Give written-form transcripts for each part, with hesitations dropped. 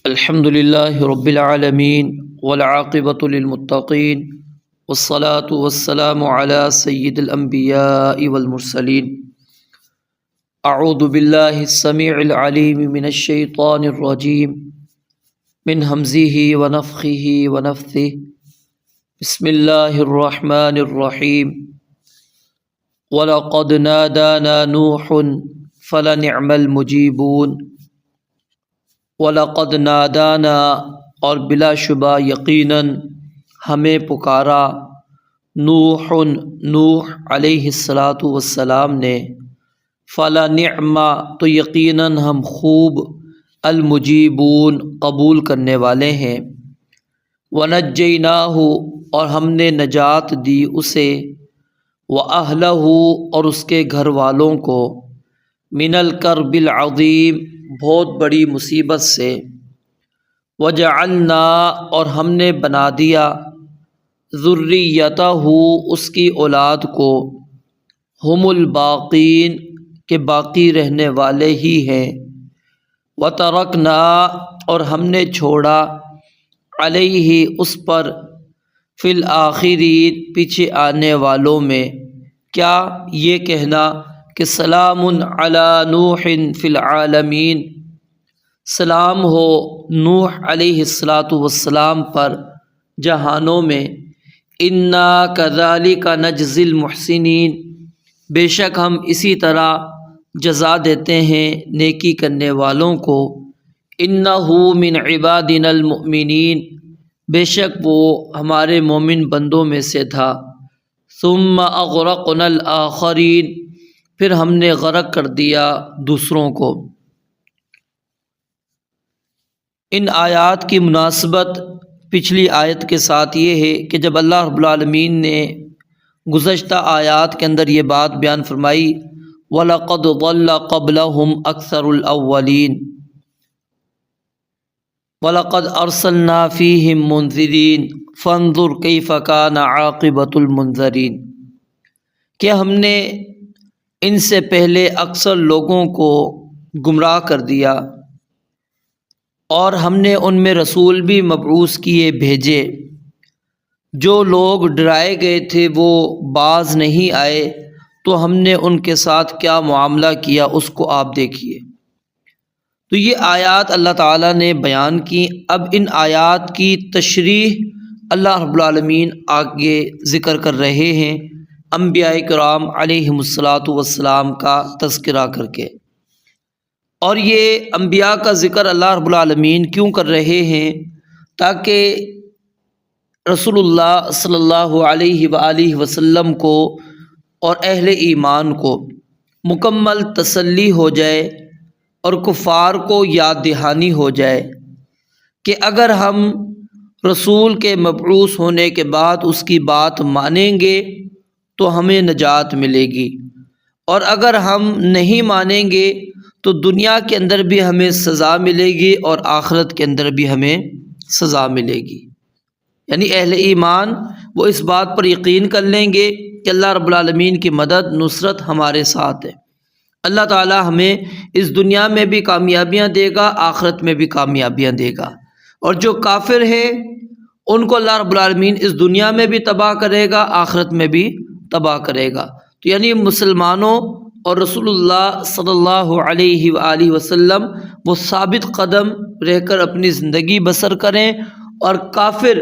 الحمد للہ رب العالمین والعاقبۃ للمتقین والصلاة والسلام علی سید الانبیاء والمرسلین اعوذ باللہ السمیع العلیم من الشیطان الرجیم من ہمزہ ونفخہ ونفثہ بسم اللہ الرحمن الرحیم وَلَقَدْ نَادَانَا نُوحٌ فَلَنِعْمَ الْمُجِيبُونَ وَلَقَدْ نَادَانَا اور بلا شبہ یقیناً ہمیں پکارا نوح علیہ السلام نے فَلَنِعْمَ تو یقیناً ہم خوب المجیبون قبول کرنے والے ہیں وَنَجَّيْنَاهُ اور ہم نے نجات دی اسے وَأَهْلَهُ اور اس کے گھر والوں کو من الکرب العظیم بہت بڑی مصیبت سے وجعلنا اور ہم نے بنا دیا ذریتہ اس کی اولاد کو ہم الباقین کے باقی رہنے والے ہی ہیں وترکنا اور ہم نے چھوڑا علیہ اس پر فی الآخرین پیچھے آنے والوں میں کیا یہ کہنا کہ سلام علی نوح فی العالمین سلام ہو نوح علیہ السلام پر جہانوں میں انا کذالک نجزی المحسنین بے شک ہم اسی طرح جزا دیتے ہیں نیکی کرنے والوں کو انہ من عبادنا المؤمنین بے شک وہ ہمارے مومن بندوں میں سے تھا ثم اغرقنا الآخرین پھر ہم نے غرق کر دیا دوسروں کو۔ ان آیات کی مناسبت پچھلی آیت کے ساتھ یہ ہے کہ جب اللہ رب العالمین نے گزشتہ آیات کے اندر یہ بات بیان فرمائی وَلَقَدْ ضَلَّ قَبْلَهُمْ أَكْثَرُ الْأَوَّلِينَ وَلَقَدْ أَرْسَلْنَا فِيهِمْ مُنذِرِينَ فَانظُرْ كَيْفَ كَانَ عَاقِبَةُ الْمُنذَرِينَ کہ ہم نے ان سے پہلے اکثر لوگوں کو گمراہ کر دیا اور ہم نے ان میں رسول بھی مبعوث کیے بھیجے، جو لوگ ڈرائے گئے تھے وہ باز نہیں آئے تو ہم نے ان کے ساتھ کیا معاملہ کیا اس کو آپ دیکھیے۔ تو یہ آیات اللہ تعالیٰ نے بیان کی۔ اب ان آیات کی تشریح اللہ رب العالمین آگے ذکر کر رہے ہیں انبیاء کرام علیہم السلام کا تذکرہ کر کے۔ اور یہ انبیاء کا ذکر اللہ رب العالمین کیوں کر رہے ہیں؟ تاکہ رسول اللہ صلی اللہ علیہ وآلہ وسلم کو اور اہل ایمان کو مکمل تسلی ہو جائے اور کفار کو یاد دہانی ہو جائے کہ اگر ہم رسول کے مبعوث ہونے کے بعد اس کی بات مانیں گے تو ہمیں نجات ملے گی، اور اگر ہم نہیں مانیں گے تو دنیا کے اندر بھی ہمیں سزا ملے گی اور آخرت کے اندر بھی ہمیں سزا ملے گی۔ یعنی اہل ایمان وہ اس بات پر یقین کر لیں گے کہ اللہ رب العالمین کی مدد نصرت ہمارے ساتھ ہے، اللہ تعالیٰ ہمیں اس دنیا میں بھی کامیابیاں دے گا، آخرت میں بھی کامیابیاں دے گا۔ اور جو کافر ہیں ان کو اللہ رب العالمین اس دنیا میں بھی تباہ کرے گا، آخرت میں بھی تباہ کرے گا۔ تو یعنی مسلمانوں اور رسول اللہ صلی اللہ علیہ وآلہ وسلم وہ ثابت قدم رہ کر اپنی زندگی بسر کریں، اور کافر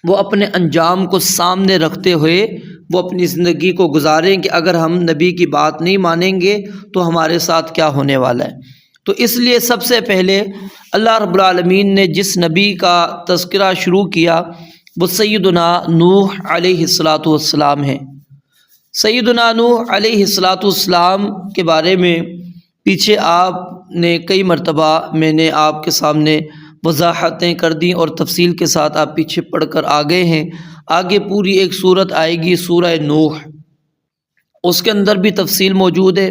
وہ اپنے انجام کو سامنے رکھتے ہوئے وہ اپنی زندگی کو گزاریں کہ اگر ہم نبی کی بات نہیں مانیں گے تو ہمارے ساتھ کیا ہونے والا ہے۔ تو اس لیے سب سے پہلے اللہ رب العالمین نے جس نبی کا تذکرہ شروع کیا وہ سیدنا نوح علیہ السلام ہیں۔ سیدنا نوح علیہ السلام کے بارے میں پیچھے آپ نے کئی مرتبہ میں نے آپ کے سامنے وضاحتیں کر دیں اور تفصیل کے ساتھ آپ پیچھے پڑھ کر آگے ہیں۔ آگے پوری ایک سورت آئے گی سورہ نوح، اس کے اندر بھی تفصیل موجود ہے۔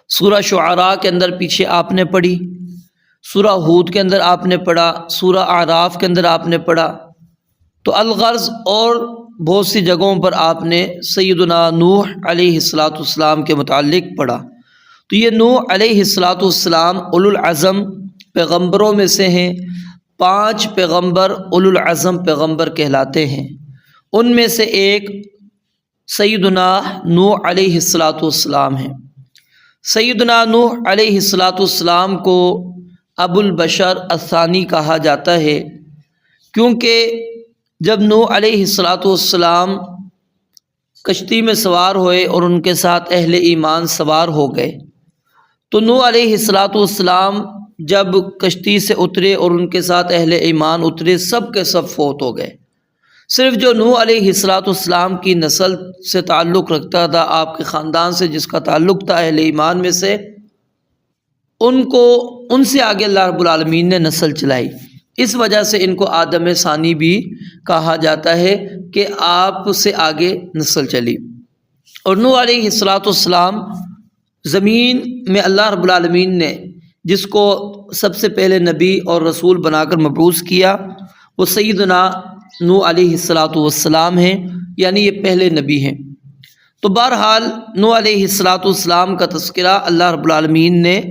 سورہ شعراء کے اندر پیچھے آپ نے پڑھی، سورہ ہود کے اندر آپ نے پڑھا، سورہ اعراف کے اندر آپ نے پڑھا۔ تو الغرض اور بہت سی جگہوں پر آپ نے سیدنا نوح علیہ السلام کے متعلق پڑھا۔ تو یہ نوح علیہ السلام اولو العزم پیغمبروں میں سے ہیں۔ 5 پیغمبر اولو العزم پیغمبر کہلاتے ہیں۔ ان میں سے ایک سیدنا نوح علیہ السلام ہیں۔ سیدنا نوح علیہ السلام کو ابو البشر الثانی کہا جاتا ہے، کیونکہ جب نوح علیہ السلام کشتی میں سوار ہوئے اور ان کے ساتھ اہل ایمان سوار ہو گئے، تو نوح علیہ السلام جب کشتی سے اترے اور ان کے ساتھ اہل ایمان اترے، سب کے سب فوت ہو گئے۔ صرف جو نوح علیہ السلام کی نسل سے تعلق رکھتا تھا، آپ کے خاندان سے جس کا تعلق تھا اہل ایمان میں سے، ان سے آگے اللہ رب العالمین نے نسل چلائی۔ اس وجہ سے ان کو آدم ثانی بھی کہا جاتا ہے کہ آپ سے آگے نسل چلی۔ اور نوح علیہ السلام زمین میں اللہ رب العالمین نے جس کو سب سے پہلے نبی اور رسول بنا کر مبعوث کیا، وہ سیدنا نوح علیہ السلام ہیں، یعنی یہ پہلے نبی ہیں۔ تو بہرحال نوح علیہ السلام کا تذکرہ اللہ رب العالمین نے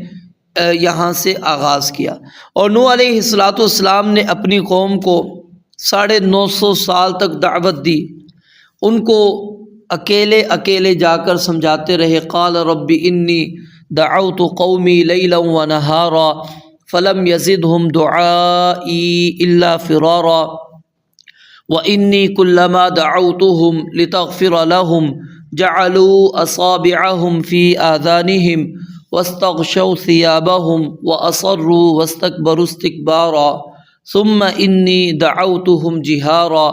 یہاں سے آغاز کیا، اور نوح علیہ السلام نے اپنی قوم کو 950 سال تک دعوت دی۔ ان کو اکیلے جا کر سمجھاتے رہے۔ قال رب انی دعوت قومی لیلا ونہارا فلم یزدہم دعائی الا فرارا وانی کلما دعوتہم لتغفر لہم جعلوا اصابعہم فی آذانہم واستغشوا ثیابہم واصروا واستکبروا استکبارا ثم انی دعوتہم جہارا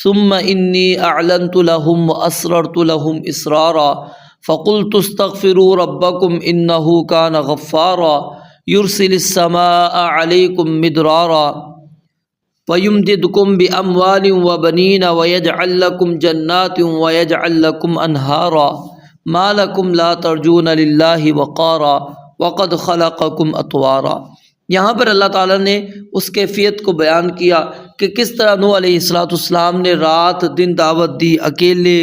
ثم انی اعلنت لہم واسررت لہم اسرارا فقلت استغفروا ربکم انہ کان غفارا یرسل السماء علیکم مدرارا وَيُمْدِدْكُمْ بِأَمْوَالٍ وَبَنِينَ وَيَجْعَلْ لَكُمْ جَنَّاتٍ وَيَجْعَلْ لَكُمْ أَنْهَارًا مَا لَكُمْ لَا تَرْجُونَ لِلَّهِ وَقَارًا وَقَدْ خَلَقَكُمْ أَطْوَارًا۔ یہاں پر اللہ تعالیٰ نے اس کیفیت کو بیان کیا کہ کس طرح نوح علیہ السلام نے رات دن دعوت دی، اکیلے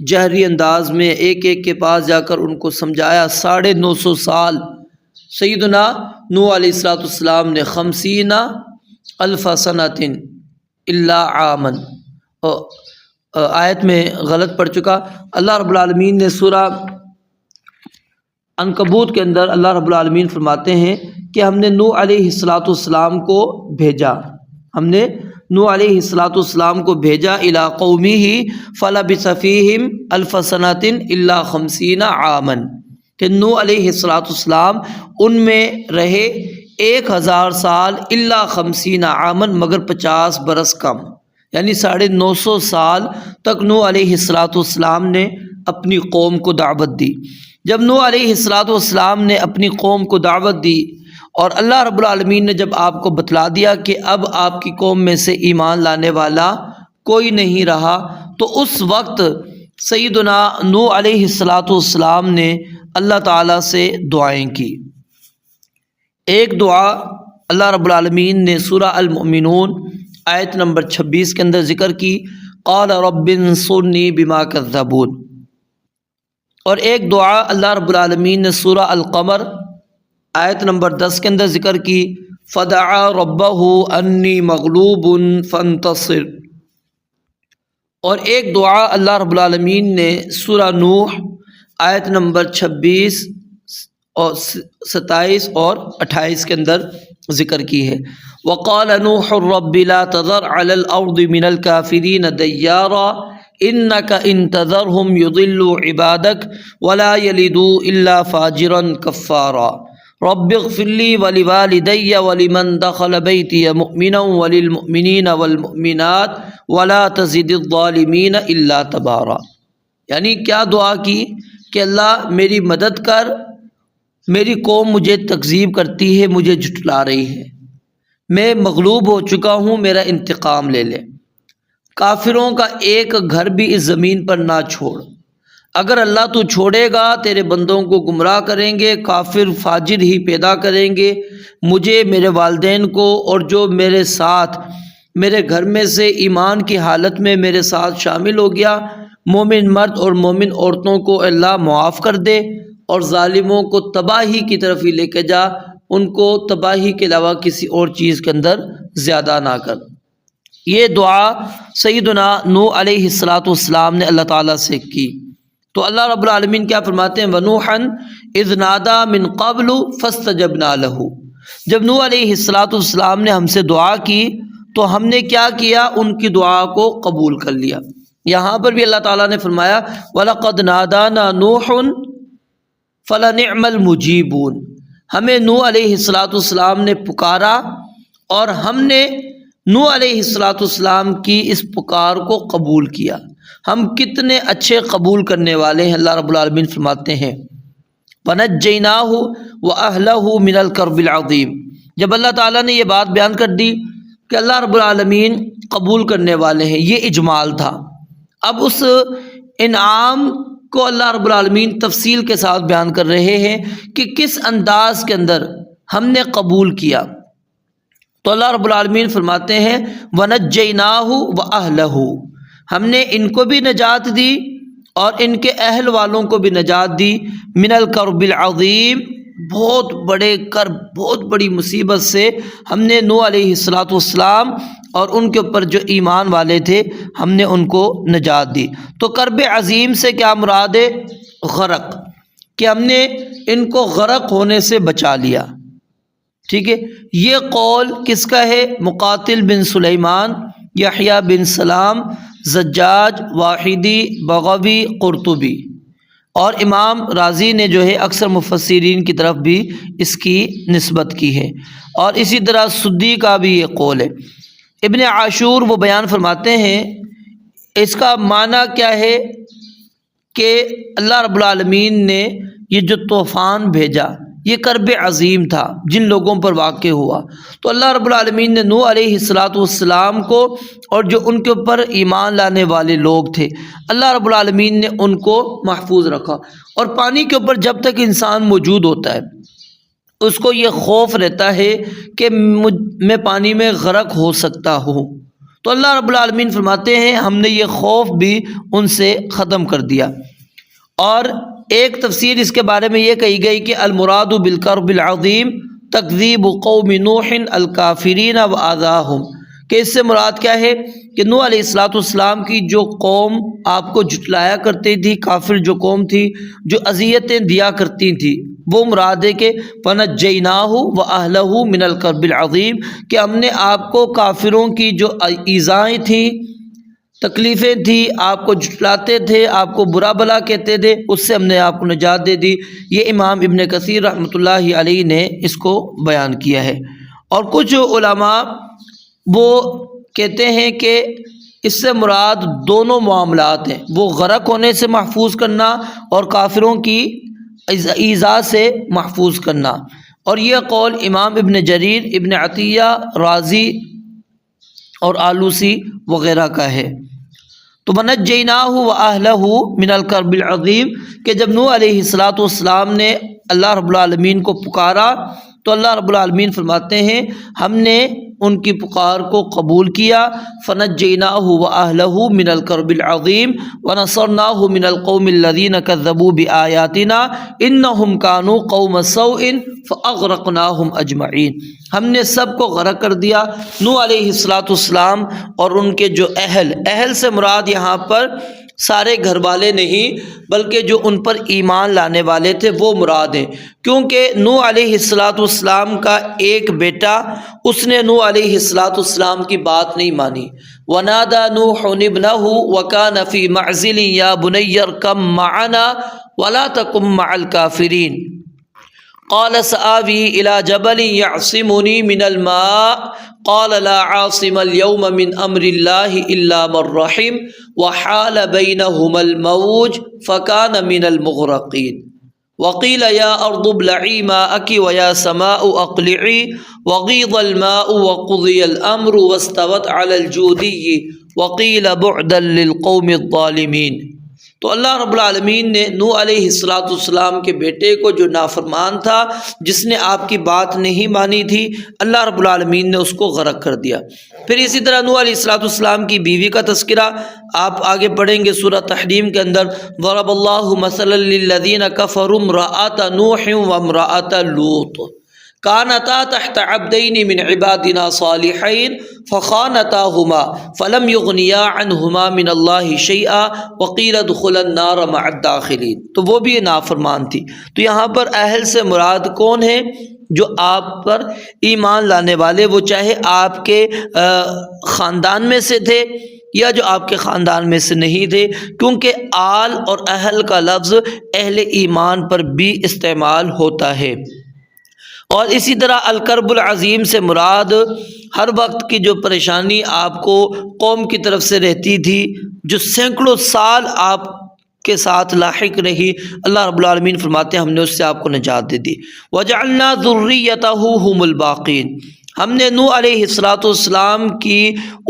جہری انداز میں ایک کے پاس جا کر ان کو سمجھایا۔ 950 سال سیدنا نوح علیہ السلام نے 50 الف سنۃ الا عاما، آیت میں غلط پڑھ چکا۔ اللہ رب العالمین نے سورہ عنکبوت کے اندر اللہ رب العالمین فرماتے ہیں کہ ہم نے نوح علیہ السلام کو بھیجا، کو بھیجا الی قومہ فلبث فیہم الف سنۃ الا 50 عاما، کہ نوح علیہ السلام ان میں رہے 1000 سال الا 50 عاما، مگر 50 برس کم، یعنی 950 سال تک نوح علیہ السلام نے اپنی قوم کو دعوت دی۔ جب نوح علیہ السلام نے اپنی قوم کو دعوت دی اور اللہ رب العالمین نے جب آپ کو بتلا دیا کہ اب آپ کی قوم میں سے ایمان لانے والا کوئی نہیں رہا، تو اس وقت سیدنا نوح علیہ السلام نے اللہ تعالیٰ سے دعائیں کی۔ ایک دعا اللہ رب العالمین نے سورہ المؤمنون آیت نمبر 26 کے اندر ذکر کی، قال رب انصرنی بما کذبون، اور ایک دعا اللہ رب العالمین نے سورہ القمر آیت نمبر 10 کے اندر ذکر کی، فدعا ربہ انی مغلوب فانتصر، اور ایک دعا اللہ رب العالمین نے سورہ نوح آیت نمبر 26 اور 27 اور 28 کے اندر ذکر کی ہے۔ وقال نوح رب لا تذر على الارض من الكافرین دیارا انك ان تذرهم يضلوا عبادك ولا يلدوا الا فاجرا كفارا رب اغفر لي ولوالدي ولمن دخل بيتي مؤمنا وللمؤمنين والمؤمنات ولا تزد الظالمين الا تبارا، یعنی کیا دعا کی کہ اللہ میری مدد کر، میری قوم مجھے تکذیب کرتی ہے، مجھے جھٹلا رہی ہے، میں مغلوب ہو چکا ہوں، میرا انتقام لے لے۔ کافروں کا ایک گھر بھی اس زمین پر نہ چھوڑ، اگر اللہ تو چھوڑے گا تیرے بندوں کو گمراہ کریں گے، کافر فاجر ہی پیدا کریں گے، مجھے، میرے والدین کو، اور جو میرے ساتھ میرے گھر میں سے ایمان کی حالت میں میرے ساتھ شامل ہو گیا، مومن مرد اور مومن عورتوں کو اللہ معاف کر دے، اور ظالموں کو تباہی کی طرف ہی لے کے جا، ان کو تباہی کے علاوہ کسی اور چیز کے اندر زیادہ نہ کر۔ یہ دعا سیدنا نوح علیہ السلام نے اللہ تعالیٰ سے کی، تو اللہ رب العالمین کیا فرماتے ہیں، وَنُوحًا اِذْ نَادَى مِن قَبْلُ فَاسْتَجَبْنَا لَهُ، جب نوح علیہ السلام نے ہم سے دعا کی تو ہم نے کیا کیا، ان کی دعا کو قبول کر لیا۔ یہاں پر بھی اللہ تعالیٰ نے فرمایا وَلَقَدْ نَادَانَا نُوحٌ فَلَنِعْمَ الْمُجِيبُونَ، ہمیں نوح علیہ السلام نے پکارا اور ہم نے نوح علیہ السلام کی اس پکار کو قبول کیا، ہم کتنے اچھے قبول کرنے والے ہیں۔ اللہ رب العالمین فرماتے ہیں وَنَجَّيْنَاهُ وَأَهْلَهُ مِنَ الْكَرْبِ الْعَظِيمِ، جب اللہ تعالیٰ نے یہ بات بیان کر دی کہ اللہ رب العالمین قبول کرنے والے ہیں، یہ اجمال تھا۔ اب اس انعام کو اللہ رب العالمین تفصیل کے ساتھ بیان کر رہے ہیں کہ کس انداز کے اندر ہم نے قبول کیا۔ تو اللہ رب العالمین فرماتے ہیں وَنَجَّيْنَاهُ وَأَهْلَهُ، ہم نے ان کو بھی نجات دی اور ان کے اہل والوں کو بھی نجات دی، من الکرب العظیم، بہت بڑے کرب، بہت بڑی مصیبت سے ہم نے نوح علیہ السلام اور ان کے اوپر جو ایمان والے تھے ہم نے ان کو نجات دی۔ تو کرب عظیم سے کیا مراد ہے، غرق، کہ ہم نے ان کو غرق ہونے سے بچا لیا۔ ٹھیک ہے، یہ قول کس کا ہے، مقاتل بن سلیمان، یحییٰ بن سلام، زجاج، واحدی، بغوی، قرطبی، اور امام رازی نے جو ہے اکثر مفسرین کی طرف بھی اس کی نسبت کی ہے، اور اسی طرح سدی کا بھی یہ قول ہے۔ ابن عاشور وہ بیان فرماتے ہیں اس کا معنی کیا ہے کہ اللہ رب العالمین نے یہ جو طوفان بھیجا یہ کرب عظیم تھا جن لوگوں پر واقع ہوا، تو اللہ رب العالمین نے نوح علیہ السلام کو اور جو ان کے اوپر ایمان لانے والے لوگ تھے اللہ رب العالمین نے ان کو محفوظ رکھا۔ اور پانی کے اوپر جب تک انسان موجود ہوتا ہے اس کو یہ خوف رہتا ہے کہ میں پانی میں غرق ہو سکتا ہوں، تو اللہ رب العالمین فرماتے ہیں ہم نے یہ خوف بھی ان سے ختم کر دیا۔ اور ایک تفسیر اس کے بارے میں یہ کہی گئی کہ المراد بالکرب العظیم تکذیب قوم نوح الکافرین وآذاہم، کہ اس سے مراد کیا ہے کہ نوح علیہ السلام کی جو قوم آپ کو جھٹلایا کرتی تھی، کافر جو قوم تھی جو اذیتیں دیا کرتی تھی، وہ مراد ہے کہ فَنَجَّيْنَاهُ وَأَهْلَهُ مِنَ الْكَرْبِ الْعَظِيمِ، کہ ہم نے آپ کو کافروں کی جو ایذائیں تھیں، تکلیفیں تھی، آپ کو جھٹلاتے تھے، آپ کو برا بلا کہتے تھے، اس سے ہم نے آپ کو نجات دے دی۔ یہ امام ابن کثیر رحمۃ اللہ علیہ نے اس کو بیان کیا ہے۔ اور کچھ علماء وہ کہتے ہیں کہ اس سے مراد دونوں معاملات ہیں، وہ غرق ہونے سے محفوظ کرنا اور کافروں کی ایذا سے محفوظ کرنا، اور یہ قول امام ابن جریر، ابن عطیہ، رازی اور آلوسی وغیرہ کا ہے۔ تو وَنَجَّيْنَاهُ وَأَهْلَهُ مِنَ الْكَرْبِ الْعَظِيمِ، کہ جب نوح علیہ السلام نے اللہ رب العالمین کو پکارا تو اللہ رب العالمین فرماتے ہیں ہم نے ان کی پکار کو قبول کیا، فَنَجَّيْنَاهُ وَأَهْلَهُ مِنَ الْكَرْبِ الْعَظِيمِ وَنَصَرْنَاهُ مِنَ الْقَوْمِ الَّذِينَ كَذَّبُوا بِآيَاتِنَا إِنَّهُمْ كَانُوا قَوْمَ سَوْءٍ فَأَغْرَقْنَاهُمْ أَجْمَعِينَ، ہم نے سب کو غرق کر دیا، نوح علیہ السلام اور ان کے جو اہل سے مراد یہاں پر سارے گھر والے نہیں بلکہ جو ان پر ایمان لانے والے تھے وہ مراد ہیں، کیونکہ نوح علیہ السلام کا ایک بیٹا، اس نے نوح علیہ السلام کی بات نہیں مانی۔ وَنَادَى نُوحٌ ابْنَهُ وَكَانَ فِي مَعْزِلٍ يَا بُنَيَّ ارْكَب مَّعَنَا وَلَا تَكُن مَّعَ الْكَافِرِينَ قال سآوي إلى جبل يعصمني من الماء قال لا عاصم اليوم من أمر الله إلا من رحم وحال بينهما الموج فكان من المغرقين وقيل يا أرض ابلعي ماءك ويا سماء أقلعي وغيض الماء وقضي الأمر واستوت على الجودي وقيل بعدا للقوم الظالمين۔ تو اللہ رب العالمین نے نوح علیہ السلام کے بیٹے کو جو نافرمان تھا، جس نے آپ کی بات نہیں مانی تھی، اللہ رب العالمین نے اس کو غرق کر دیا۔ پھر اسی طرح نوح علیہ السلام کی بیوی کا تذکرہ آپ آگے پڑھیں گے سورہ تحریم کے اندر، ضرب اللہ مثلا للذین کفروا امرأۃ نوح وامرأۃ لوط، کانتا تحت عبدین من عبادنا صالحین فخانتاہما فلم یغنیا عنہما من اللہ شیئا وقیل ادخلا النار مع الداخلین، تو وہ بھی نافرمان تھی۔ تو یہاں پر اہل سے مراد کون ہے؟ جو آپ پر ایمان لانے والے، وہ چاہے آپ کے خاندان میں سے تھے یا جو آپ کے خاندان میں سے نہیں تھے، کیونکہ آل اور اہل کا لفظ اہل ایمان پر بھی استعمال ہوتا ہے۔ اور اسی طرح الکرب العظیم سے مراد ہر وقت کی جو پریشانی آپ کو قوم کی طرف سے رہتی تھی، جو سینکڑوں سال آپ کے ساتھ لاحق رہی، اللہ رب العالمین فرماتے ہیں ہم نے اس سے آپ کو نجات دے دی۔ وَجَعَلْنَا ذُرِّيَّتَهُ هُمُ الْبَاقِينَ، ہم نے نوح علیہ السلام کی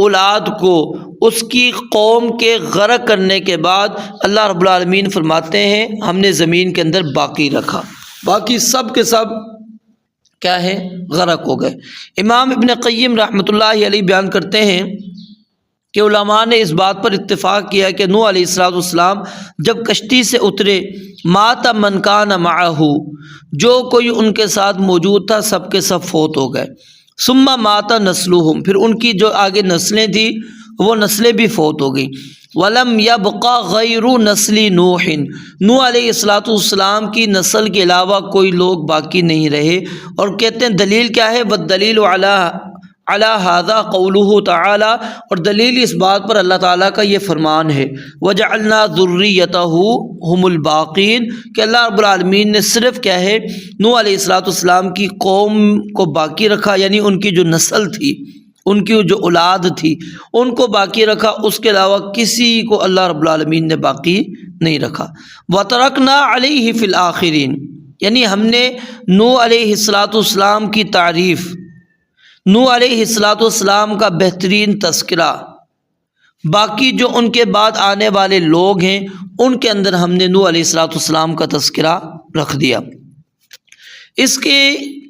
اولاد کو اس کی قوم کے غرق کرنے کے بعد اللہ رب العالمین فرماتے ہیں ہم نے زمین کے اندر باقی رکھا، باقی سب کے سب کیا ہے؟ غرق ہو گئے۔ امام ابن قیم رحمۃ اللہ علیہ بیان کرتے ہیں کہ علماء نے اس بات پر اتفاق کیا کہ نوح علیہ السلام جب کشتی سے اترے، مات من کان معہ، جو کوئی ان کے ساتھ موجود تھا سب کے سب فوت ہو گئے۔ ثم مات نسلہم، پھر ان کی جو آگے نسلیں تھیں وہ نسلیں بھی فوت ہو گئیں۔ ولم یبق غیر نسل نوح، نوح علیہ السلام کی نسل کے علاوہ کوئی لوگ باقی نہیں رہے۔ اور کہتے ہیں دلیل کیا ہے؟ والدلیل علی ھذا قولہ تعالی، اور دلیل اس بات پر اللہ تعالیٰ کا یہ فرمان ہے وجعلنا ذریتہ ھم الباقین، کہ اللہ رب العالمین نے صرف کیا ہے نوح علیہ السلام کی قوم کو باقی رکھا، یعنی ان کی جو نسل تھی، ان کی جو اولاد تھی ان کو باقی رکھا، اس کے علاوہ کسی کو اللہ رب العالمین نے باقی نہیں رکھا۔ وَتَرَكْنَا عَلَيْهِ فِي الْآخِرِينَ، یعنی ہم نے نوح علیہ السلام کی تعریف، نوح علیہ السلام کا بہترین تذکرہ، باقی جو ان کے بعد آنے والے لوگ ہیں ان کے اندر ہم نے نوح علیہ السلام کا تذکرہ رکھ دیا۔ اس کی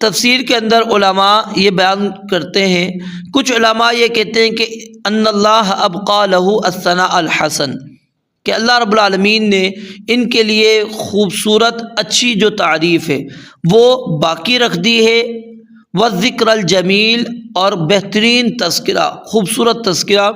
تفسیر کے اندر علماء یہ بیان کرتے ہیں، کچھ علماء یہ کہتے ہیں کہ ان اللہ ابقى له الثناء الحسن، کہ اللہ رب العالمین نے ان کے لیے خوبصورت اچھی جو تعریف ہے وہ باقی رکھ دی ہے، والذکر الجمیل، اور بہترین تذکرہ، خوبصورت تذکرہ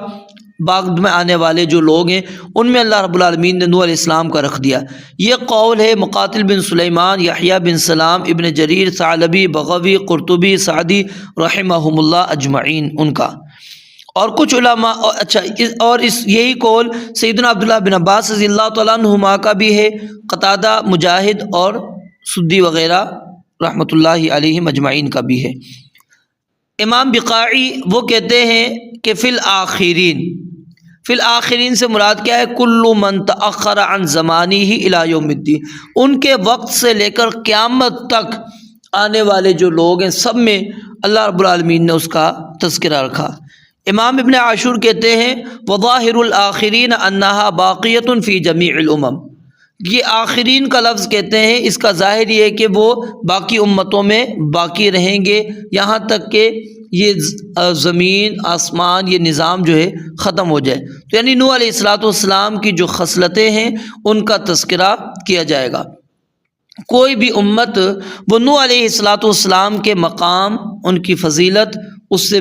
بعد میں آنے والے جو لوگ ہیں ان میں اللہ رب العالمین نے نوح علیہ السلام کا رکھ دیا۔ یہ قول ہے مقاتل بن سلیمان، یحییٰ بن سلام، ابن جریر، ثعلبی، بغوی، قرطبی، سعدی رحمہم اللہ اجمعین ان کا۔ اور کچھ علماء یہی قول سیدنا عبداللہ بن عباس رضی اللہ تعالیٰ عنہما کا بھی ہے، قتادہ، مجاہد اور سدی وغیرہ رحمۃ اللہ علیہم اجمعین کا بھی ہے۔ امام بقاعی وہ کہتے ہیں کہ فی الآخرین سے مراد کیا ہے؟ کل من تأخر عن زمانہ الی یوم الدین، ان کے وقت سے لے کر قیامت تک آنے والے جو لوگ ہیں سب میں اللہ رب العالمین نے اس کا تذکرہ رکھا۔ امام ابن عاشور کہتے ہیں وظاہر الآخرین انہا باقیۃ فی جمیع الامم، یہ آخرین کا لفظ کہتے ہیں اس کا ظاہر یہ ہے کہ وہ باقی امتوں میں باقی رہیں گے یہاں تک کہ یہ زمین آسمان یہ نظام جو ہے ختم ہو جائے۔ تو یعنی نوح علیہ السلام کی جو خصلتیں ہیں ان کا تذکرہ کیا جائے گا۔ کوئی بھی امت وہ نوح علیہ السلام کے مقام، ان کی فضیلت اس سے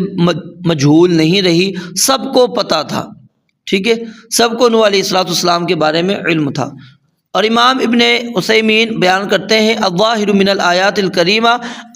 مجہول نہیں رہی، سب کو پتہ تھا، ٹھیک ہے، سب کو نوح علیہ السلام کے بارے میں علم تھا۔ اور امام ابن عثیمین بیان کرتے ہیں الظاہر من الآیات الکریمہ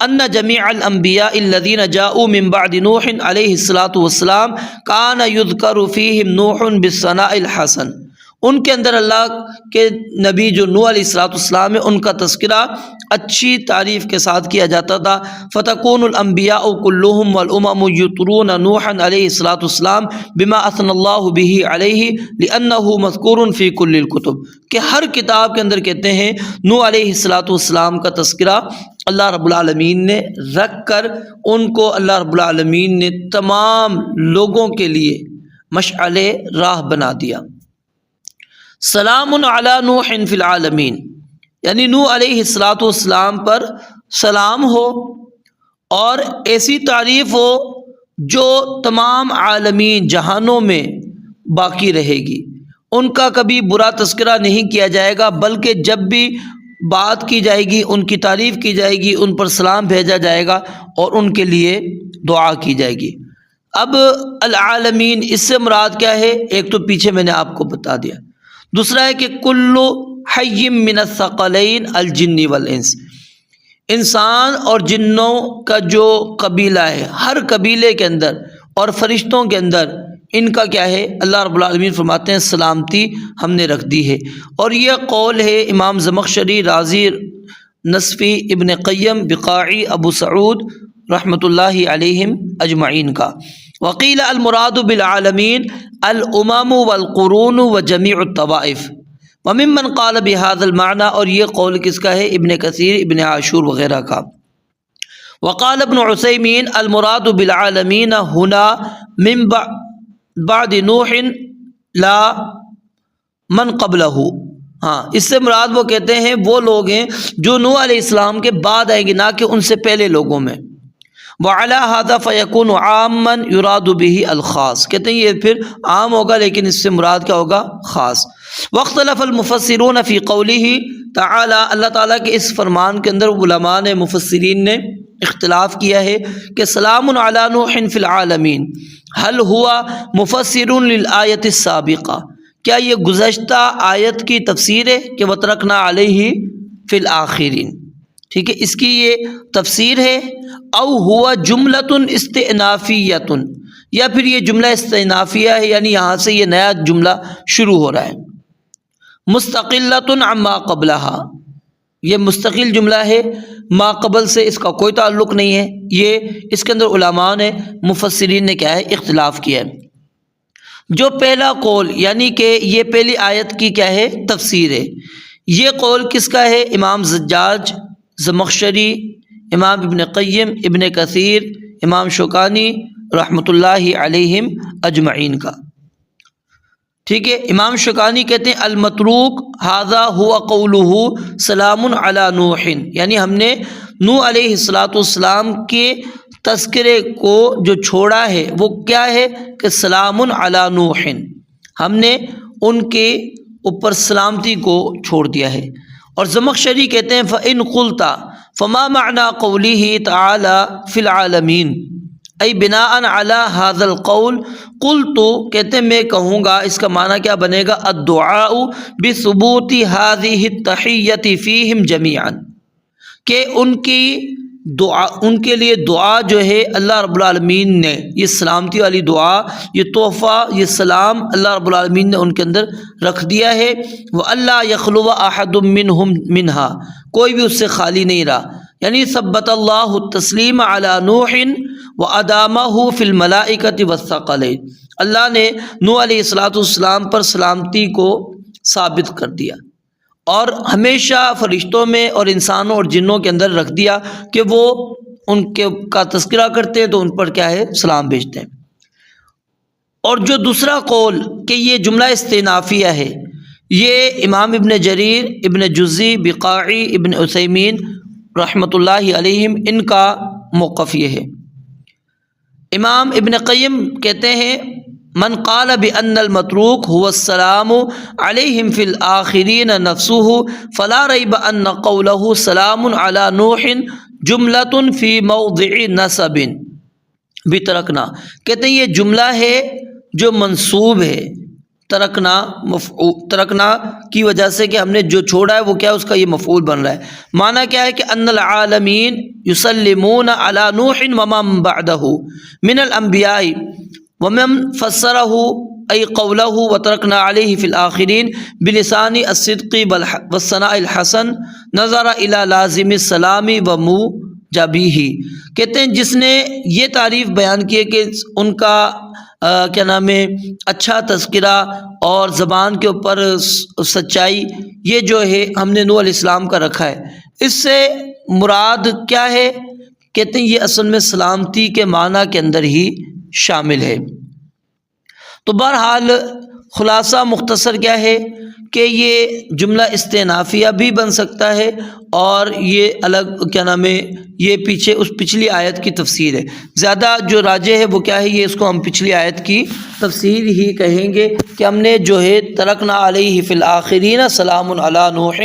ان جمیع الانبیاء الذین جاءوا من بعد نوح علیہ السلام کان یذکر فیہم نوح بالثناء الحسن، ان کے اندر اللہ کے نبی جو نوح علیہ السلام ہے ان کا تذکرہ اچھی تعریف کے ساتھ کیا جاتا تھا۔ فتکون الانبیاء کلہم والامم یطرون نوحا علیہ السلام بما اثنى اللہ بہ علیہ لانہ مذکور فی کل الکتب، کہ ہر کتاب کے اندر کہتے ہیں نوح علیہ السلام کا تذکرہ اللہ رب العالمین نے رکھ کر ان کو اللہ رب العالمین نے تمام لوگوں کے لیے مشعل راہ بنا دیا۔ سلام علی نوح فی العالمین، یعنی نوح علیہ السلام پر سلام ہو اور ایسی تعریف ہو جو تمام عالمین جہانوں میں باقی رہے گی، ان کا کبھی برا تذکرہ نہیں کیا جائے گا، بلکہ جب بھی بات کی جائے گی، ان کی تعریف کی جائے گی، ان پر سلام بھیجا جائے گا اور ان کے لیے دعا کی جائے گی۔ اب العالمین اس سے مراد کیا ہے؟ ایک تو پیچھے میں نے آپ کو بتا دیا، دوسرا ہے کہ کل حی من الثقلین الجن والانس، انسان اور جنوں کا جو قبیلہ ہے، ہر قبیلے کے اندر اور فرشتوں کے اندر ان کا کیا ہے؟ اللہ رب العالمین فرماتے ہیں سلامتی ہم نے رکھ دی ہے۔ اور یہ قول ہے امام زمخشری، رازی، نصفی، ابن قیم، بقاعی، ابو سعود رحمۃ اللہ علیہم اجمعین کا۔ وقیل المراد بالعالمین الامم والقرون وجمیع الطوائف، وممن قال بهذا المعنى، اور یہ قول کس کا ہے؟ ابن کثیر، ابن عاشور وغیرہ کا۔ وقال ابن عثیمین المراد بالعالمین ہنا من بعد نوح لا من قبلہ، ہاں اس سے مراد وہ کہتے ہیں وہ لوگ ہیں جو نوح علیہ السلام کے بعد آئیں گے، نہ کہ ان سے پہلے لوگوں میں۔ وعلی ھذا فیکون عاما یراد به الخاص، کہتے ہیں یہ پھر عام ہوگا لیکن اس سے مراد کیا ہوگا؟ خاص۔ واختلف المفسرون فی قولہ تعالی، اللہ تعالیٰ کے اس فرمان کے اندر علماء نے، مفسرین نے اختلاف کیا ہے کہ سلام علی نوح فی العالمین هل ہوا مفسر للآیت السابقہ، کیا یہ گزشتہ آیت کی تفسیر ہے کہ وترکنا علیہ فی الآخرین؟ ٹھیک ہے، اس کی یہ تفسیر ہے۔ او ہوا جملۃ استئنافیۃ، یا پھر یہ جملہ استئنافیہ ہے، یعنی یہاں سے یہ نیا جملہ شروع ہو رہا ہے۔ مستقلۃ عما قبلہا، یہ مستقل جملہ ہے، ما قبل سے اس کا کوئی تعلق نہیں ہے۔ یہ اس کے اندر علماء نے، مفسرین نے کیا ہے؟ اختلاف کیا ہے۔ جو پہلا قول یعنی کہ یہ پہلی آیت کی کیا ہے؟ تفسیر ہے، یہ قول کس کا ہے؟ امام زجاج، زمخشری، امام ابن قیم، ابن کثیر، امام شوکانی رحمۃ اللہ علیہم اجمعین کا۔ ٹھیک ہے، امام شوکانی کہتے ہیں المتروک ھذا ہوا قولہ سلام علی نوح، یعنی ہم نے نوح علیہ السلام کے تذکرے کو جو چھوڑا ہے وہ کیا ہے؟ کہ سلام علی نوح، ہم نے ان کے اوپر سلامتی کو چھوڑ دیا ہے۔ اور زمخشری کہتے ہیں فَإِن قُلْتَ فَمَا مَعْنَى قَوْلِهِ تَعَالَى فِي الْعَالَمِينَ ای بناءً علی ھذا القول، قلت کہتے ہیں میں کہوں گا اس کا معنی کیا بنے گا؟ الدعاء بثبوت هذه التحیۃ فیہم جمیعا، کہ ان کی دعا، ان کے لیے دعا جو ہے اللہ رب العالمین نے، یہ سلامتی والی دعا، یہ تحفہ، یہ سلام اللہ رب العالمین نے ان کے اندر رکھ دیا ہے۔ وَأَلَّا يَخْلُوَ أَحَدٌ مِّنْهُمْ مِنْهَا، کوئی بھی اس سے خالی نہیں رہا، یعنی ثبت اللہ التسلیم علی نوح وَأَدَامَهُ فِي الْمَلَائِكَةِ وَالثَّقَلَيْنِ، اللہ نے نوح علیہ السلام پر سلامتی کو ثابت کر دیا اور ہمیشہ فرشتوں میں اور انسانوں اور جنوں کے اندر رکھ دیا کہ وہ ان کے کا تذکرہ کرتے ہیں تو ان پر کیا ہے؟ سلام بھیجتے ہیں۔ اور جو دوسرا قول کہ یہ جملہ استئنافیہ ہے، یہ امام ابن جریر، ابن جزی، بقاعی، ابن عثیمین رحمۃ اللہ علیہم ان کا موقف یہ ہے۔ امام ابن قیم کہتے ہیں من قال بأن المتروک هو السلام علیہم فی الآخرین نفسہ فلا ریب ان قولہ سلام علی نوح جملۃ فی موضع نصب بترکنا، کہتے ہیں یہ جملہ ہے جو منصوب ہے ترکنا کی وجہ سے کہ ہم نے جو چھوڑا ہے وہ کیا، اس کا یہ مفعول بن رہا ہے۔ معنی کیا ہے کہ ان العالمین یسلمون علی نوح ومن بعدہ من الانبیاء ومن فسرہ ای قولہ وترکنا علیہ فی الآخرین بلسان الصدق والثناء الحسن نظر الی لازم السلام وموجبہ، کہتے ہیں جس نے یہ تعریف بیان کی ہے کہ ان کا کیا نام ہے اچھا تذکرہ اور زبان کے اوپر سچائی، یہ جو ہے ہم نے نوح علیہ السلام کا رکھا ہے، اس سے مراد کیا ہے؟ کہتے ہیں یہ اصل میں سلامتی کے معنی کے اندر ہی شامل ہے۔ تو بہرحال خلاصہ مختصر کیا ہے کہ یہ جملہ استئنافیہ بھی بن سکتا ہے اور یہ الگ کیا نام ہے، یہ پیچھے اس پچھلی آیت کی تفسیر ہے۔ زیادہ جو راجح ہے وہ کیا ہے، یہ اس کو ہم پچھلی آیت کی تفسیر ہی کہیں گے کہ ہم نے جو ہے ترکنا علیہ فی الآخرین سلام علی نوح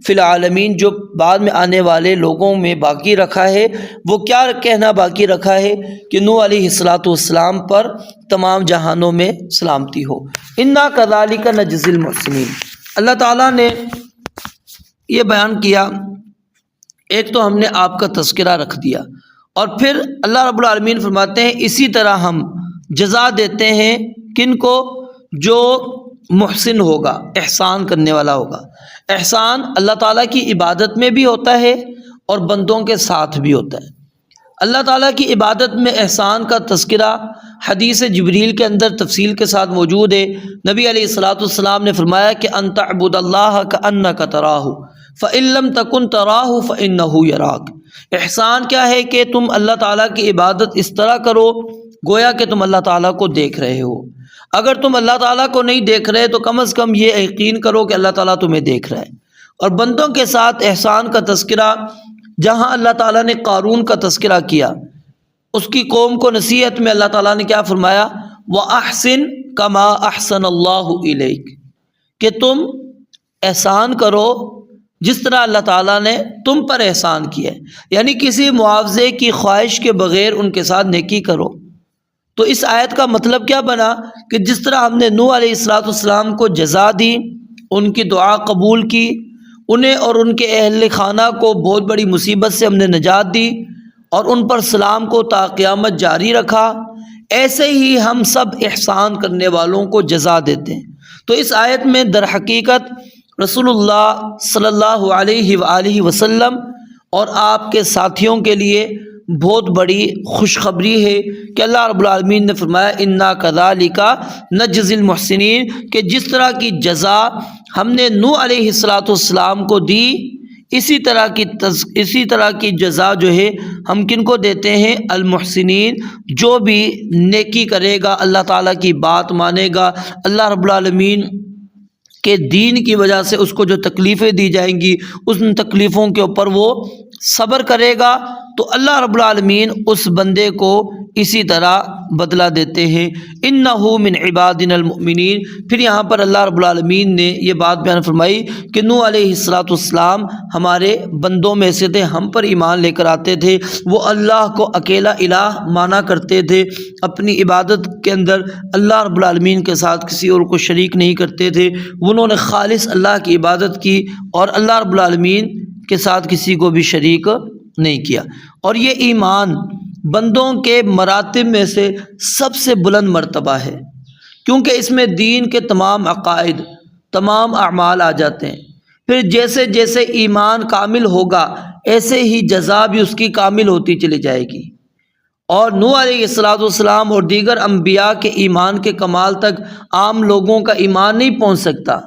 فی العالمین، جو بعد میں آنے والے لوگوں میں باقی رکھا ہے، وہ کیا کہنا باقی رکھا ہے کہ نوح علیہ السلام پر تمام جہانوں میں سلامتی ہو۔ انا کذالک نجزی المحسنین، اللہ تعالیٰ نے یہ بیان کیا، ایک تو ہم نے آپ کا تذکرہ رکھ دیا، اور پھر اللہ رب العالمین فرماتے ہیں اسی طرح ہم جزا دیتے ہیں کن کو، جو محسن ہوگا، احسان کرنے والا ہوگا۔ احسان اللہ تعالیٰ کی عبادت میں بھی ہوتا ہے اور بندوں کے ساتھ بھی ہوتا ہے۔ اللہ تعالیٰ کی عبادت میں احسان کا تذکرہ حدیث جبریل کے اندر تفصیل کے ساتھ موجود ہے۔ نبی علیہ الصلاۃ والسلام نے فرمایا کہ ان تعبد اللہ کأنک تراہ فإن لم تکن تراہ فإنہ یراک۔ احسان کیا ہے کہ تم اللہ تعالیٰ کی عبادت اس طرح کرو گویا کہ تم اللہ تعالیٰ کو دیکھ رہے ہو۔ اگر تم اللہ تعالیٰ کو نہیں دیکھ رہے تو کم از کم یہ یقین کرو کہ اللہ تعالیٰ تمہیں دیکھ رہا ہے۔ اور بندوں کے ساتھ احسان کا تذکرہ، جہاں اللہ تعالیٰ نے قارون کا تذکرہ کیا، اس کی قوم کو نصیحت میں اللہ تعالیٰ نے کیا فرمایا، وَأَحْسِن كَمَا أَحْسَنَ اللَّهُ إِلَيْكَ، کہ تم احسان کرو جس طرح اللہ تعالیٰ نے تم پر احسان کیا ہے، یعنی کسی معاوضے کی خواہش کے بغیر ان کے ساتھ نیکی کرو۔ تو اس آیت کا مطلب کیا بنا کہ جس طرح ہم نے نوح علیہ السلام کو جزا دی، ان کی دعا قبول کی، انہیں اور ان کے اہل خانہ کو بہت بڑی مصیبت سے ہم نے نجات دی اور ان پر سلام کو تا قیامت جاری رکھا، ایسے ہی ہم سب احسان کرنے والوں کو جزا دیتے ہیں۔ تو اس آیت میں در حقیقت رسول اللہ صلی اللہ علیہ وآلہ وسلم اور آپ کے ساتھیوں کے لیے بہت بڑی خوشخبری ہے کہ اللہ رب العالمین نے فرمایا انا کذالک نجزی المحسنین، کہ جس طرح کی جزا ہم نے نوح علیہ السلام کو دی، اسی طرح کی جزا جو ہے ہم کن کو دیتے ہیں، المحسنین، جو بھی نیکی کرے گا، اللہ تعالیٰ کی بات مانے گا، اللہ رب العالمین کہ دین کی وجہ سے اس کو جو تکلیفیں دی جائیں گی ان تکلیفوں کے اوپر وہ صبر کرے گا، تو اللہ رب العالمین اس بندے کو اسی طرح بدلہ دیتے ہیں۔ انہ من عبادنا المؤمنین، پھر یہاں پر اللہ رب العالمین نے یہ بات بیان فرمائی کہ نوح علیہ السلام ہمارے بندوں میں سے تھے، ہم پر ایمان لے کر آتے تھے، وہ اللہ کو اکیلا الہ مانا کرتے تھے، اپنی عبادت کے اندر اللہ رب العالمین کے ساتھ کسی اور کو شریک نہیں کرتے تھے، انہوں نے خالص اللہ کی عبادت کی اور اللہ رب العالمین کے ساتھ کسی کو بھی شریک نہیں کیا۔ اور یہ ایمان بندوں کے مراتب میں سے سب سے بلند مرتبہ ہے، کیونکہ اس میں دین کے تمام عقائد، تمام اعمال آ جاتے ہیں۔ پھر جیسے جیسے ایمان کامل ہوگا ایسے ہی جزا بھی اس کی کامل ہوتی چلی جائے گی، اور نوح علیہ السلام اور دیگر انبیاء کے ایمان کے کمال تک عام لوگوں کا ایمان نہیں پہنچ سکتا۔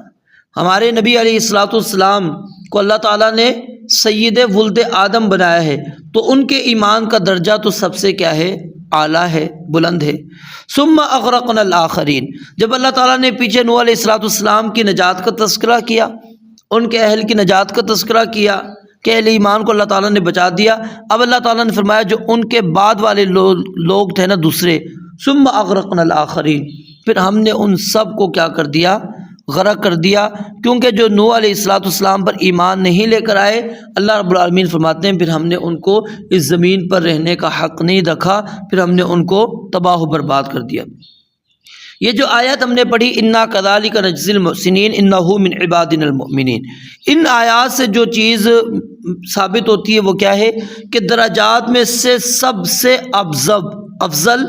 ہمارے نبی علیہ السلام کو اللہ تعالیٰ نے سید ولد آدم بنایا ہے، تو ان کے ایمان کا درجہ تو سب سے کیا ہے، اعلیٰ ہے، بلند ہے۔ ثم اغرقنا الآخرین، جب اللہ تعالیٰ نے پیچھے نوح علیہ السلام کی نجات کا تذکرہ کیا، ان کے اہل کی نجات کا تذکرہ کیا کہ اہل ایمان کو اللہ تعالیٰ نے بچا دیا، اب اللہ تعالیٰ نے فرمایا جو ان کے بعد والے لوگ تھے نا دوسرے، ثم اغرقنا الآخرین، پھر ہم نے ان سب کو کیا کر دیا، غرق کر دیا، کیونکہ جو نوح علیہ السلام پر ایمان نہیں لے کر آئے، اللہ رب العالمین فرماتے ہیں پھر ہم نے ان کو اس زمین پر رہنے کا حق نہیں رکھا، پھر ہم نے ان کو تباہ و برباد کر دیا۔ یہ جو آیت ہم نے پڑھی انا کذالک نجزی المحسنین انہ من عبادنا المؤمنین، ان آیات سے جو چیز ثابت ہوتی ہے وہ کیا ہے کہ درجات میں سے سب سے افضل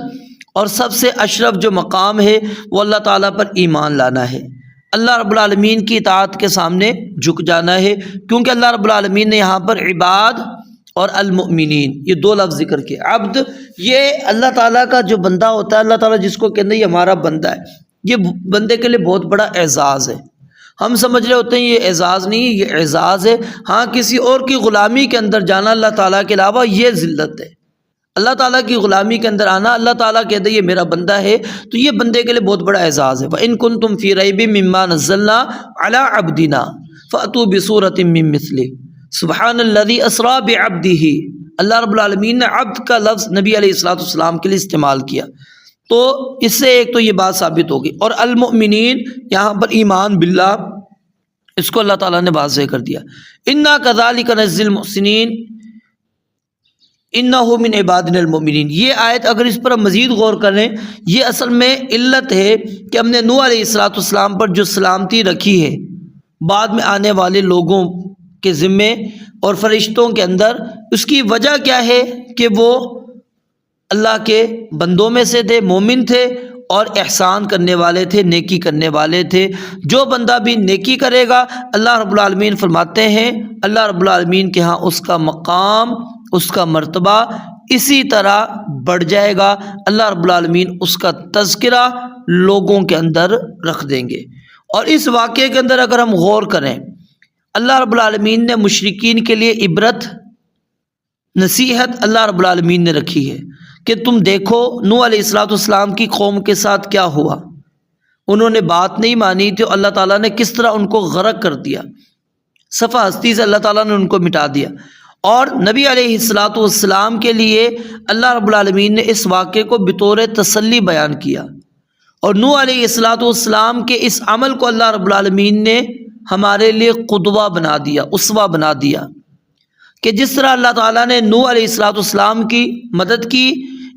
اور سب سے اشرف جو مقام ہے وہ اللہ تعالیٰ پر ایمان لانا ہے، اللہ رب العالمین کی اطاعت کے سامنے جھک جانا ہے، کیونکہ اللہ رب العالمین نے یہاں پر عباد اور المؤمنین یہ دو لفظ ذکر کیے۔ عبد یہ اللہ تعالیٰ کا جو بندہ ہوتا ہے، اللہ تعالیٰ جس کو کہتے ہیں یہ ہمارا بندہ ہے، یہ بندے کے لیے بہت بڑا اعزاز ہے۔ ہم سمجھ رہے ہوتے ہیں یہ اعزاز نہیں ہے، یہ اعزاز ہے۔ ہاں، کسی اور کی غلامی کے اندر جانا اللہ تعالیٰ کے علاوہ یہ ذلت ہے۔ اللہ تعالیٰ کی غلامی کے اندر آنا، اللہ تعالیٰ کہتے ہیں یہ میرا بندہ ہے، تو یہ بندے کے لیے بہت بڑا اعزاز ہے۔ وَإِن كُنتُمْ فِي رَيْبٍ مِّمَّا نَزَّلْنَا عَلَىٰ عَبْدِنَا فَأْتُوا بِسُورَةٍ مِّن مِّثْلِهِ سُبْحَانَ الَّذِي أَسْرَىٰ بِعَبْدِهِ۔ اللہ رب العالمین نے عبد کا لفظ نبی علیہ السلام کے لیے استعمال کیا، تو اس سے ایک تو یہ بات ثابت ہوگی، اور المؤمنین یہاں پر ایمان باللہ اس کو اللہ تعالیٰ نے واضح کر دیا۔ اِنَّا كَذَٰلِكَ نَجْزِي الْمُحْسِنِينَ انہ من عبادنا المؤمنین۔ یہ آیت اگر اس پر ہم مزید غور کریں، یہ اصل میں علت ہے کہ ہم نے نوح علیہ السلام پر جو سلامتی رکھی ہے بعد میں آنے والے لوگوں کے ذمے اور فرشتوں کے اندر، اس کی وجہ کیا ہے کہ وہ اللہ کے بندوں میں سے تھے، مومن تھے اور احسان کرنے والے تھے، نیکی کرنے والے تھے۔ جو بندہ بھی نیکی کرے گا، اللہ رب العالمین فرماتے ہیں اللہ رب العالمین کے ہاں اس کا مقام، اس کا مرتبہ اسی طرح بڑھ جائے گا، اللہ رب العالمین اس کا تذکرہ لوگوں کے اندر رکھ دیں گے۔ اور اس واقعے کے اندر اگر ہم غور کریں، اللہ رب العالمین نے مشرکین کے لیے عبرت، نصیحت اللہ رب العالمین نے رکھی ہے کہ تم دیکھو نوح علیہ السلام کی قوم کے ساتھ کیا ہوا، انہوں نے بات نہیں مانی تھی، اللہ تعالیٰ نے کس طرح ان کو غرق کر دیا، صفحہ ہستی سے اللہ تعالیٰ نے ان کو مٹا دیا۔ اور نبی علیہ السلام کے لیے اللہ رب العالمین نے اس واقعے کو بطور تسلی بیان کیا، اور نوح علیہ السلام کے اس عمل کو اللہ رب العالمین نے ہمارے لیے قدوہ بنا دیا، اسوہ بنا دیا، کہ جس طرح اللہ تعالیٰ نے نوح علیہ السلام کی مدد کی،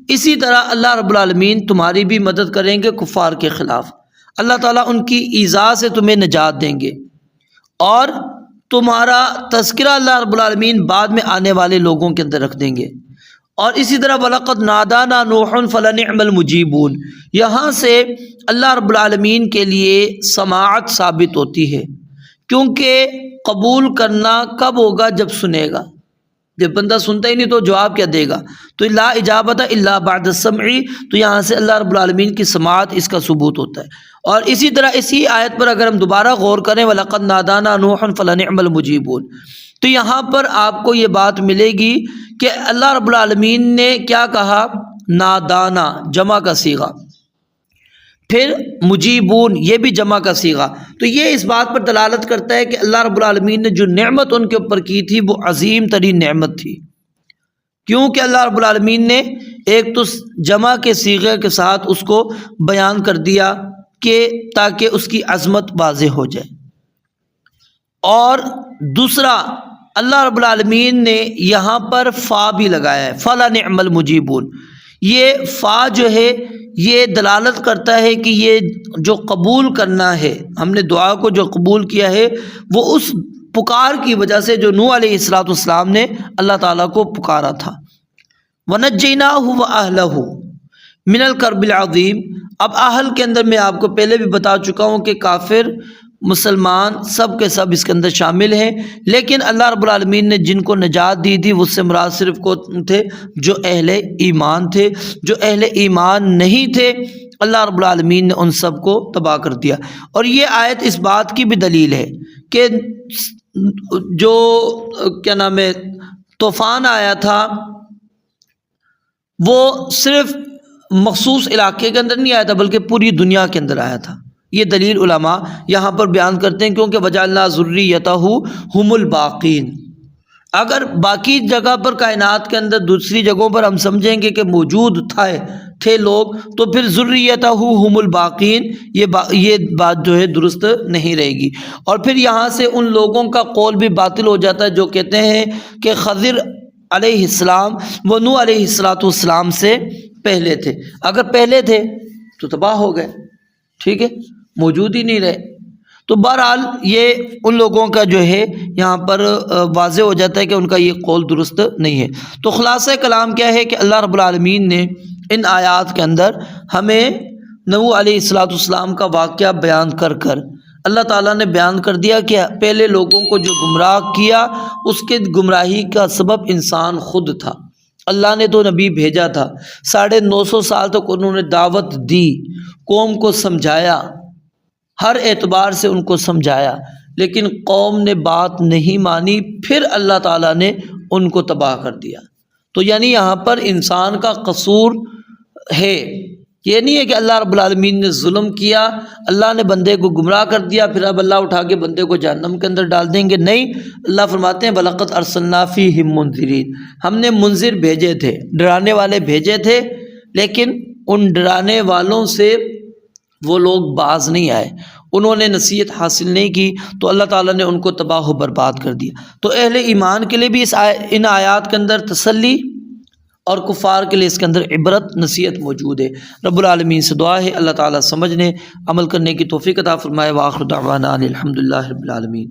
اسی طرح اللہ رب العالمین تمہاری بھی مدد کریں گے کفار کے خلاف۔ اللہ تعالیٰ ان کی ایذا سے تمہیں نجات دیں گے، اور تمہارا تذکرہ اللہ رب العالمین بعد میں آنے والے لوگوں کے اندر رکھ دیں گے۔ اور اسی طرح وَلَقَدْ نَادَانَا نُوحٌ فَلَنِعْمَ الْمُجِيبُونَ، یہاں سے اللہ رب العالمین کے لیے سماعت ثابت ہوتی ہے، کیونکہ قبول کرنا کب ہوگا؟ جب سنے گا۔ جب بندہ سنتا ہی نہیں تو جواب کیا دے گا؟ تو لا اجابت الا بعد السمع، تو یہاں سے اللہ رب العالمین کی سماعت اس کا ثبوت ہوتا ہے۔ اور اسی طرح اسی آیت پر اگر ہم دوبارہ غور کریں وَلَقَدْ نَادَانَا نُوحٌ فَلَنِعْمَ الْمُجِيبُونَ، تو یہاں پر آپ کو یہ بات ملے گی کہ اللہ رب العالمین نے کیا کہا؟ نادانا جمع کا صیغہ، پھر مجیبون یہ بھی جمع کا صیغہ، تو یہ اس بات پر دلالت کرتا ہے کہ اللہ رب العالمین نے جو نعمت ان کے اوپر کی تھی وہ عظیم ترین نعمت تھی، کیونکہ اللہ رب العالمین نے ایک تو جمع کے صیغے کے ساتھ اس کو بیان کر دیا کہ تاکہ اس کی عظمت واضح ہو جائے، اور دوسرا اللہ رب العالمین نے یہاں پر فا بھی لگایا ہے، فَلَنِعْمَ الْمُجِيبُونَ۔ یہ فا جو ہے یہ دلالت کرتا ہے کہ یہ جو قبول کرنا ہے، ہم نے دعا کو جو قبول کیا ہے وہ اس پکار کی وجہ سے جو نوح علیہ السلام نے اللہ تعالیٰ کو پکارا تھا۔ وَنَجَّيْنَاهُ وَأَهْلَهُ مِنَ الْكَرْبِ الْعَظِيمِ۔ اب اہل کے اندر میں آپ کو پہلے بھی بتا چکا ہوں کہ کافر مسلمان سب کے سب اس کے اندر شامل ہیں، لیکن اللہ رب العالمین نے جن کو نجات دی تھی اس سے مراد صرف کو تھے جو اہل ایمان تھے، جو اہل ایمان نہیں تھے اللہ رب العالمین نے ان سب کو تباہ کر دیا۔ اور یہ آیت اس بات کی بھی دلیل ہے کہ جو کیا نام ہے طوفان آیا تھا وہ صرف مخصوص علاقے کے اندر نہیں آیا تھا بلکہ پوری دنیا کے اندر آیا تھا۔ یہ دلیل علماء یہاں پر بیان کرتے ہیں، کیونکہ وَجَعَلْنَا ذُرِّيَّتَهُ هُمُ الْبَاقِينَ۔ اگر باقی جگہ پر کائنات کے اندر دوسری جگہوں پر ہم سمجھیں گے کہ موجود تھے لوگ، تو پھر ذُرِّيَّتَهُ هُمُ الْبَاقِينَ یہ بات جو ہے درست نہیں رہے گی۔ اور پھر یہاں سے ان لوگوں کا قول بھی باطل ہو جاتا ہے جو کہتے ہیں کہ خضر علیہ السلام وہ نوح علیہ السلام سے پہلے تھے، اگر پہلے تھے تو تباہ ہو گئے، ٹھیک ہے، موجود ہی نہیں رہے۔ تو بہرحال یہ ان لوگوں کا جو ہے یہاں پر واضح ہو جاتا ہے کہ ان کا یہ قول درست نہیں ہے۔ تو خلاصہ کلام کیا ہے کہ اللہ رب العالمین نے ان آیات کے اندر ہمیں نوح علیہ السلام کا واقعہ بیان کر اللہ تعالیٰ نے بیان کر دیا کہ پہلے لوگوں کو جو گمراہ کیا اس کے گمراہی کا سبب انسان خود تھا۔ اللہ نے تو نبی بھیجا تھا، 950 سال تک انہوں نے دعوت دی، قوم کو سمجھایا، ہر اعتبار سے ان کو سمجھایا، لیکن قوم نے بات نہیں مانی، پھر اللہ تعالیٰ نے ان کو تباہ کر دیا۔ تو یعنی یہاں پر انسان کا قصور ہے، یہ نہیں ہے کہ اللہ رب العالمین نے ظلم کیا، اللہ نے بندے کو گمراہ کر دیا، پھر اب اللہ اٹھا کے بندے کو جہنم کے اندر ڈال دیں گے، نہیں۔ اللہ فرماتے ہیں وَلَقَدْ أَرْسَلْنَا فِيهِمْ مُنذِرِينَ، ہم نے منذر بھیجے تھے، ڈرانے والے بھیجے تھے، لیکن ان ڈرانے والوں سے وہ لوگ باز نہیں آئے، انہوں نے نصیحت حاصل نہیں کی، تو اللہ تعالیٰ نے ان کو تباہ و برباد کر دیا۔ تو اہل ایمان کے لیے بھی ان آیات کے اندر تسلی اور کفار کے لیے اس کے اندر عبرت نصیحت موجود ہے۔ رب العالمین سے دعا ہے اللہ تعالیٰ سمجھنے عمل کرنے کی توفیق عطا فرمائے۔ وآخر دعوانا ان الحمد للہ رب العالمین۔